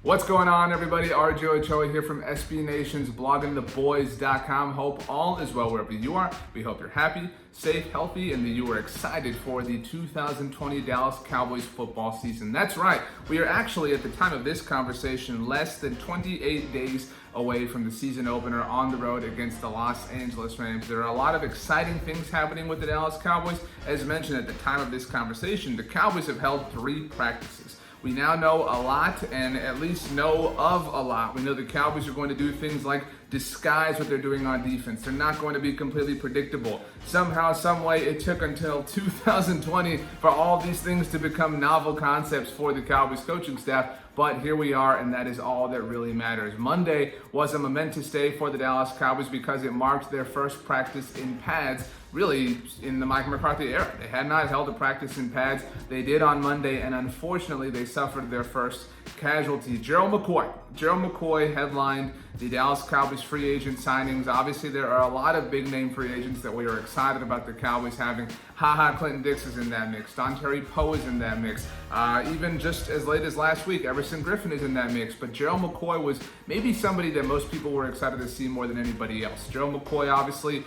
What's going on, everybody? RJ Ochoa here from SB Nation's bloggingtheboys.com. Hope all is well wherever you are. We hope you're happy, safe, healthy, and that you are excited for the 2020 Dallas Cowboys football season. That's right. We are actually, at the time of this conversation, less than 28 days away from the season opener on the road against the Los Angeles Rams. There are a lot of exciting things happening with the Dallas Cowboys. As mentioned at the time of this conversation, the Cowboys have held 3 practices. We now know a lot, and at least know of a lot. We know the Cowboys are going to do things like disguise what they're doing on defense. They're not going to be completely predictable. Somehow, some way, it took until 2020 for all these things to become novel concepts for the Cowboys coaching staff. But here we are, and that is all that really matters. Monday was a momentous day for the Dallas Cowboys because it marked their first practice in pads, really in the Mike McCarthy era. They had not held a practice in pads. They did on Monday, and unfortunately, they suffered their first casualty. Gerald McCoy headlined the Dallas Cowboys free agent signings. Obviously, there are a lot of big-name free agents that we are excited about the Cowboys having. Clinton Dix is in that mix. Dontari Poe is in that mix. Even just as late as last week, Everson Griffin is in that mix. But Gerald McCoy was maybe somebody that most people were excited to see more than anybody else. Gerald McCoy, obviously,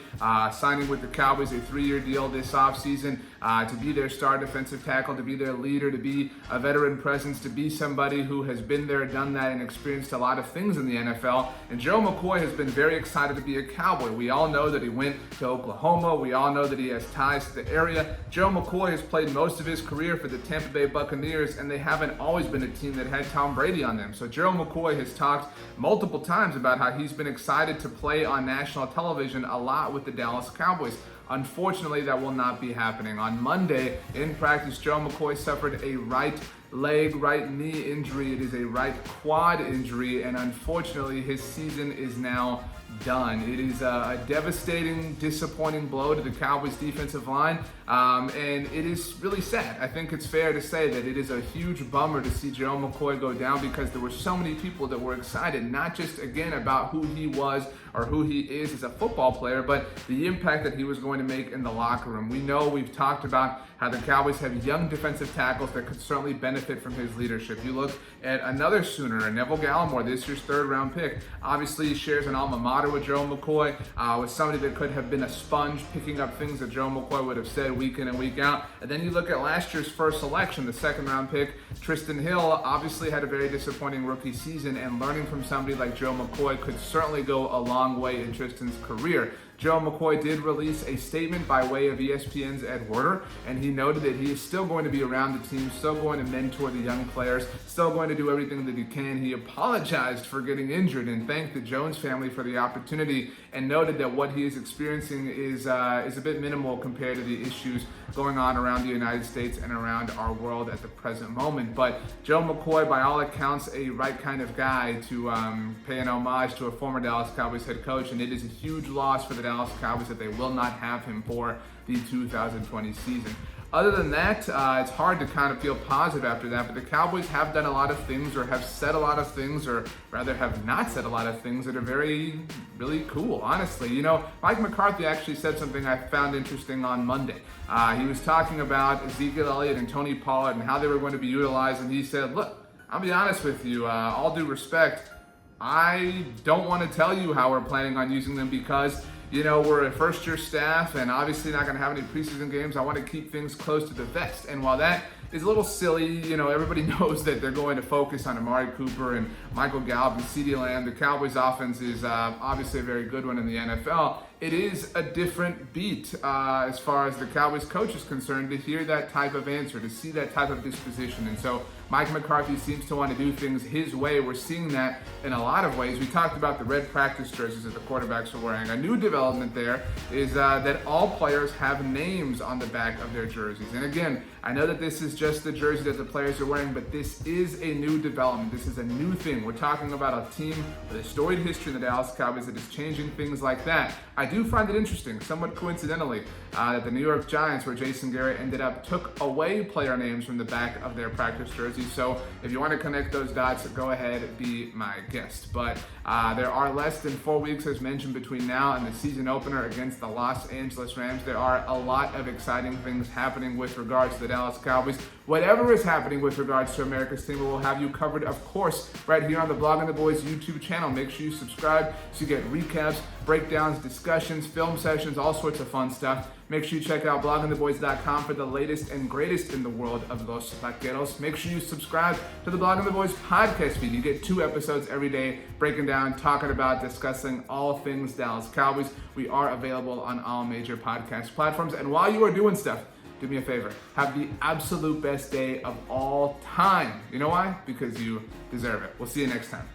signing with the Cowboys a 3-year deal this offseason to be their star defensive tackle, to be their leader, to be a veteran presence, to be somebody who has been there, done that, and experienced a lot of things in the NFL. And Gerald McCoy has been very excited to be a Cowboy. We all know that he went to Oklahoma. We all know that he has ties to the area. Gerald McCoy has played most of his career for the Tampa Bay Buccaneers, and they haven't always been a team that had Tom Brady on them. So Gerald McCoy has talked multiple times about how he's been excited to play on national television a lot with the Dallas Cowboys. Unfortunately, that will not be happening. On Monday, in practice, Gerald McCoy suffered a right leg, right knee injury. It is a right quad injury, and unfortunately, his season is now done. It is a devastating, disappointing blow to the Cowboys defensive line, and it is really sad. I think it's fair to say that it is a huge bummer to see Gerald McCoy go down because there were so many people that were excited, not just, again, about who he was or who he is as a football player, but the impact that he was going to make in the locker room. We know, we've talked about how the Cowboys have young defensive tackles that could certainly benefit from his leadership. You look at another Sooner, Neville Gallimore, this year's 3rd-round pick. Obviously, he shares an alma mater with Gerald McCoy, was somebody that could have been a sponge, picking up things that Gerald McCoy would have said week in and week out. And then you look at last year's first selection, the 2nd-round pick, Tristan Hill, obviously had a very disappointing rookie season, and learning from somebody like Gerald McCoy could certainly go a long way in Tristan's career. Gerald McCoy did release a statement by way of ESPN's Ed Werder, and he noted that he is still going to be around the team, still going to mentor the young players, still going to do everything that he can. He apologized for getting injured and thanked the Jones family for the opportunity, and noted that what he is experiencing is a bit minimal compared to the issues going on around the United States and around our world at the present moment. But Gerald McCoy, by all accounts, a right kind of guy to pay an homage to a former Dallas Cowboys head coach, and it is a huge loss for the Dallas Cowboys that they will not have him for the 2020 season. Other than that, it's hard to kind of feel positive after that, but the Cowboys have done a lot of things, or have said a lot of things, or rather have not said a lot of things that are really cool, honestly. You know, Mike McCarthy actually said something I found interesting on Monday. He was talking about Ezekiel Elliott and Tony Pollard and how they were going to be utilized, and he said, look, I'll be honest with you, all due respect, I don't want to tell you how we're planning on using them because, you know, we're a first-year staff and obviously not going to have any preseason games. I want to keep things close to the vest. And while that is a little silly, you know, everybody knows that they're going to focus on Amari Cooper and Michael Gallup and CeeDee Lamb. The Cowboys offense is obviously a very good one in the NFL. It is a different beat as far as the Cowboys coach is concerned to hear that type of answer, to see that type of disposition. And so Mike McCarthy seems to want to do things his way. We're seeing that in a lot of ways. We talked about the red practice jerseys that the quarterbacks are wearing. A new development there is that all players have names on the back of their jerseys. And again, I know that this is just the jersey that the players are wearing, but this is a new development. This is a new thing. We're talking about a team with a storied history in the Dallas Cowboys that is changing things like that. I do find it interesting, somewhat coincidentally, that the New York Giants, where Jason Garrett ended up, took away player names from the back of their practice jerseys. So if you want to connect those dots, go ahead, be my guest. But there are less than 4 weeks, as mentioned, between now and the season opener against the Los Angeles Rams. There are a lot of exciting things happening with regards to the the Dallas Cowboys. Whatever is happening with regards to America's team, we will have you covered, of course, right here on the Blogging the Boys YouTube channel. Make sure you subscribe so you get recaps, breakdowns, discussions, film sessions, all sorts of fun stuff. Make sure you check out bloggingtheboys.com for the latest and greatest in the world of Los Vaqueros. Make sure you subscribe to the Blogging the Boys podcast feed. You get 2 episodes every day, breaking down, talking about, discussing all things Dallas Cowboys. We are available on all major podcast platforms. And while you are doing stuff, do me a favor. Have the absolute best day of all time. You know why? Because you deserve it. We'll see you next time.